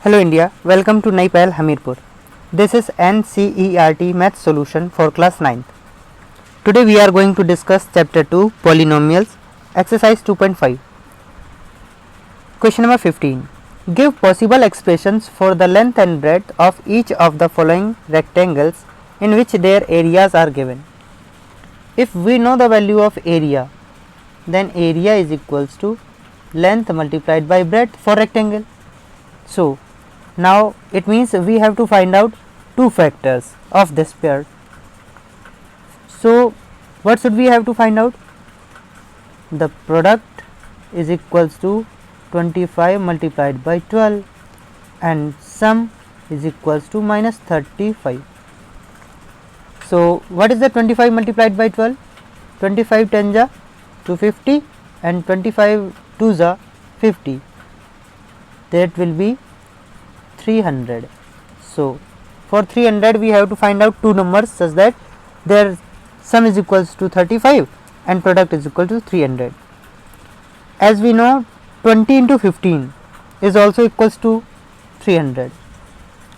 Hello India, welcome to NIPAL Hamirpur. This is NCERT Math Solution for class 9th. Today we are going to discuss chapter 2 Polynomials, exercise 2.5. Question number 15. Give possible expressions for the length and breadth of each of the following rectangles in which their areas are given. If we know the value of area, then area is equals to length multiplied by breadth for rectangle. So now it means we have to find out two factors of this pair. So what should we have to find out? The product is equals to 25 multiplied by 12 and sum is equals to minus 35. So what is the 25 multiplied by 12? 25 10 ja to 50 and 25 2 ja 50. That will be 300. So for 300 we have to find out two numbers such that their sum is equals to 35 and product is equal to 300. As we know, 20 into 15 is also equals to 300.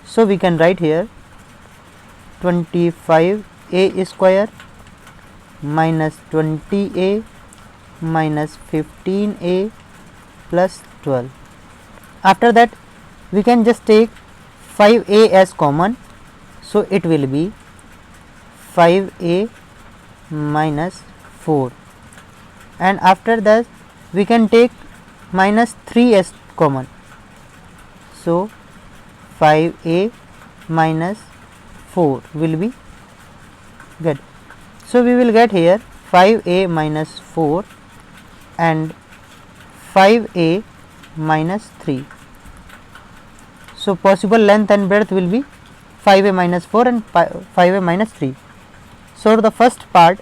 So we can write here 25a square minus 20a minus 15a plus 12. After that we can just take 5a as common, so it will be 5a minus 4, and after that we can take minus 3 as common, so 5a minus 4 will be good. So we will get here 5a minus 4 and 5a minus 3. So possible length and breadth will be 5a minus 4 and 5a minus 3. So the first part,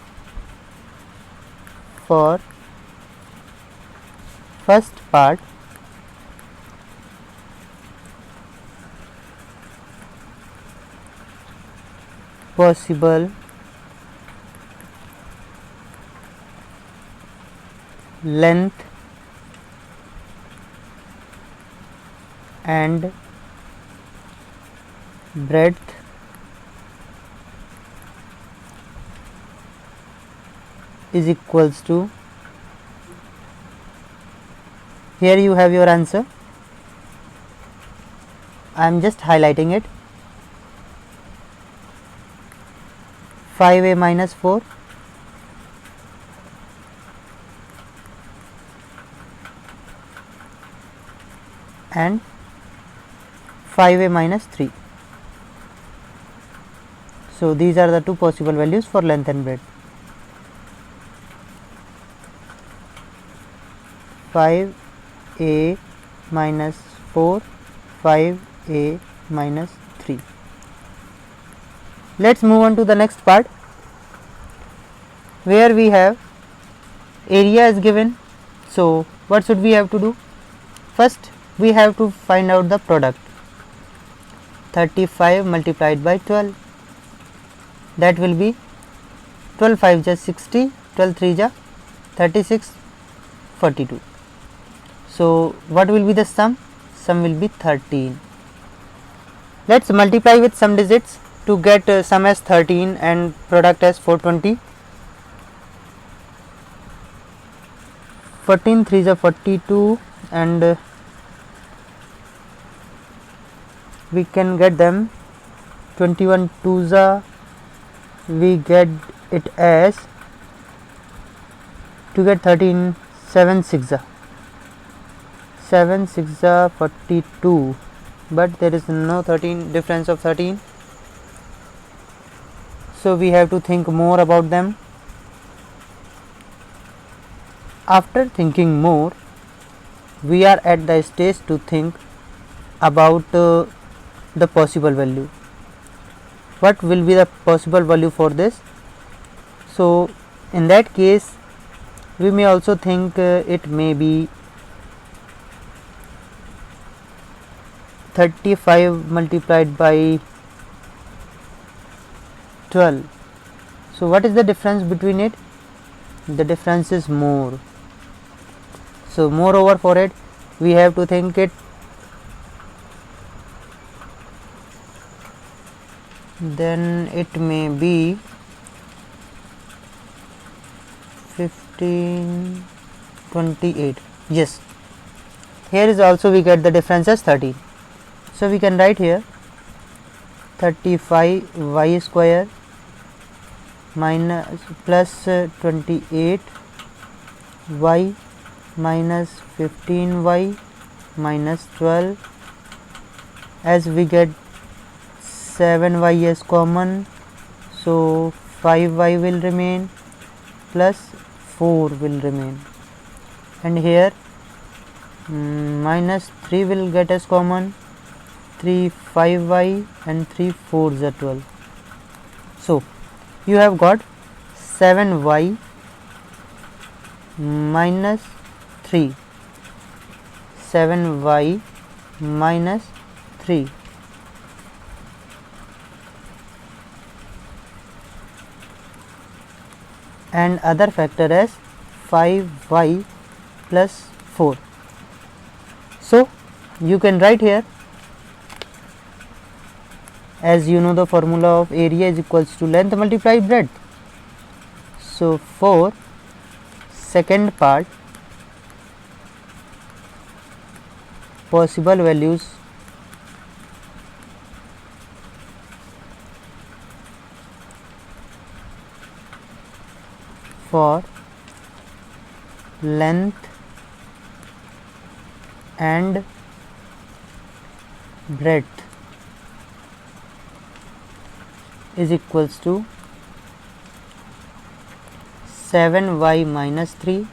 for first part possible length and breadth is equals to, here you have your answer. I am just highlighting it, 5a minus 4 and 5a minus 3. So these are the two possible values for length and breadth. 5a minus 4, 5a minus 3. Let's move on to the next part, where we have area is given. So what should we have to do? First we have to find out the product. 35 multiplied by 12, that will be 12 5 ja 60, 12 3 ja 36, 42. So what will be the sum? Sum will be 13. Let's multiply with some digits to get sum as 13 and product as 420. 14 3 ja 42 and we can get them 21 2 ja, we get it as, to get 13 7 6 ja 7 6 ja 42, but there is no 13 difference of 13, so we have to think more about them. After thinking more, we are at the stage to think about the possible value. What will be the possible value for this? So in that case we may also think it may be 35 multiplied by 12. So what is the difference between it? The difference is more. So moreover for it we have to think it then it may be 15, 28. Yes, here is also we get the difference as 13. So we can write here 35 y square minus plus 28 y minus 15 y minus 12, as we get 7 y is common, so 5 y will remain plus 4 will remain, and here minus 3 will get as common, 3 5 y and 3 4s are 12. So you have got 7 y minus 3, 7 y minus 3, and other factor as 5 y plus 4. So you can write here, as you know the formula of area is equals to length multiplied breadth. So for second part, possible values for length and breadth is equals to 7 y minus 3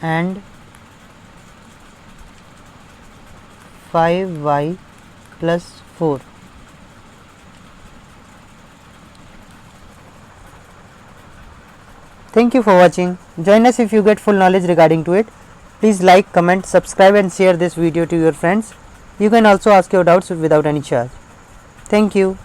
and 5 y plus 4. Thank you for watching. Join us if you get full knowledge regarding to it. Please like, comment, subscribe and share this video to your friends. You can also ask your doubts without any charge. Thank you.